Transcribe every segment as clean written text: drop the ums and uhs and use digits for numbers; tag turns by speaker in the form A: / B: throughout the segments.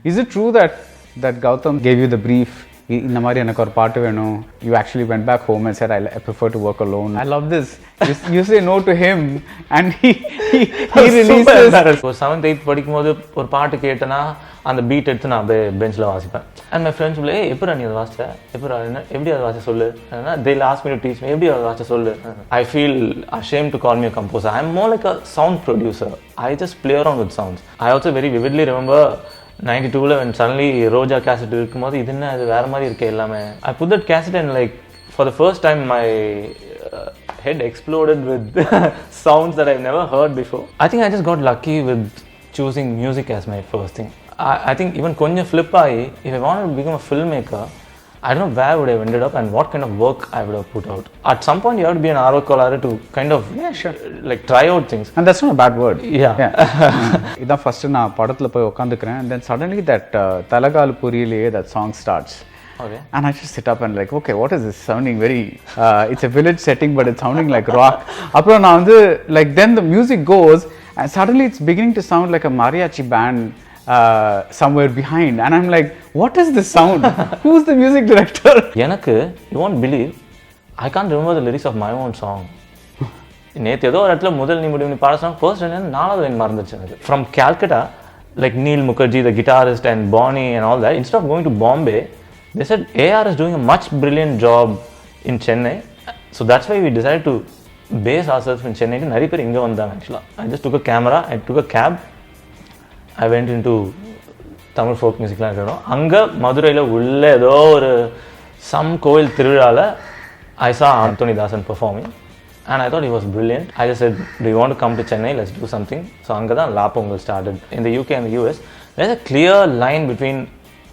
A: Is it true that Gautam gave you the brief? இந்த மாதிரி எனக்கு ஒரு பாட்டு வேணும். You actually went back home and said, I prefer to work alone. I love this. You say no to him and he releases.
B: ஒரு 7th 8th படிக்கும்போது ஒரு பாட்டு கேட்டேன்னா அந்த பீட் எடுத்து நான் அப்படியே பெஞ்சில் வாசிப்பேன். அண்ட் மை ஃப்ரெண்ட்ஸ் சொல்ல எப்படி நீ அதை வாசிச்ச எப்படி அதை வாசிச்ச சொல்லு. they'll ask me to teach me எப்படி அதை வாசிச்ச சொல்லு. I feel ashamed to call me a composer. I'm more like a sound producer. I just play around with sounds. I also very vividly remember 92ல when suddenly Roja cassette இருக்கும்போது இது என்ன அது வேற மாதிரி இருக்கே எல்லாமே. I put that cassette and like for the first time my head exploded with sounds that I've never heard before. I think I just got lucky with choosing music as my first thing. I think even konja flip ஆகி if I wanted to become a filmmaker, I don't know where would I have ended up and what kind of work I would have put out. At some point you have to be an arvakolare to kind of like try out things.
A: And that's not a bad word.
B: Yeah.
A: இதான் first நான் படத்துல போய் உட்காந்துக்கிறேன் and then suddenly that தலகால் புரியலையே that song starts.
B: Okay.
A: And I just sit up and like, okay, what is this sounding very it's a village setting but it's sounding like rock. அப்புறம் நான் வந்து like then the music goes and suddenly it's beginning to sound like a mariachi band somewhere behind and I'm like, what is this sound? Who's the music director?
B: எனக்கு you won't believe I can't remember the lyrics of my own song. நேற்று ஏதோ ஒரு இடத்துல முதல் நீ முடிவு நீ பாட சொன்னா ஃபர்ஸ்ட் லைன் 4வது லைன் மறந்துச்சு எனக்கு. From Calcutta, like Neil Mukherjee, the guitarist, and Bonnie and all that, instead of going to Bombay, they said AR is doing a much brilliant job in Chennai. So that's why we decided to base ourselves in Chennai. நிறைய பேர் இங்கே வந்தாங்க actually. I just took a camera, I took a cab, I went into Tamil folk மியூசிக்லாம் இருக்கணும். அங்கே மதுரையில் உள்ள ஏதோ ஒரு சம் கோயில் திருவிழாவில் I saw Anthony Dasan performing and I thought he was brilliant. I just said, do you want to come to Chennai? Let's do something. So அங்கே தான் La Pongal started. In the UK and the US, there's a clear line between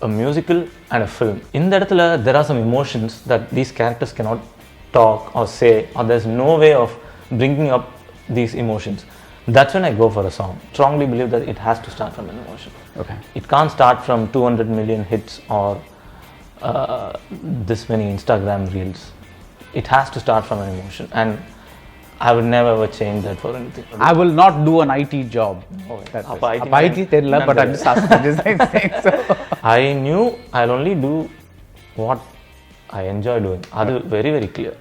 B: a musical and a film. இந்த இடத்துல there are some emotions that these characters cannot talk or say, or there's no way of bringing up these emotions. That's when I go for a song. Strongly believe that it has to start from an emotion.
A: Okay.
B: It can't start from 200 million hits or this many Instagram reels. It has to start from an emotion, and I would never ever change that for anything.
A: I will not do an IT job. IT therilla, but I'm just asking this thing. So
B: I knew I'll only do what I enjoy doing. That's very very clear.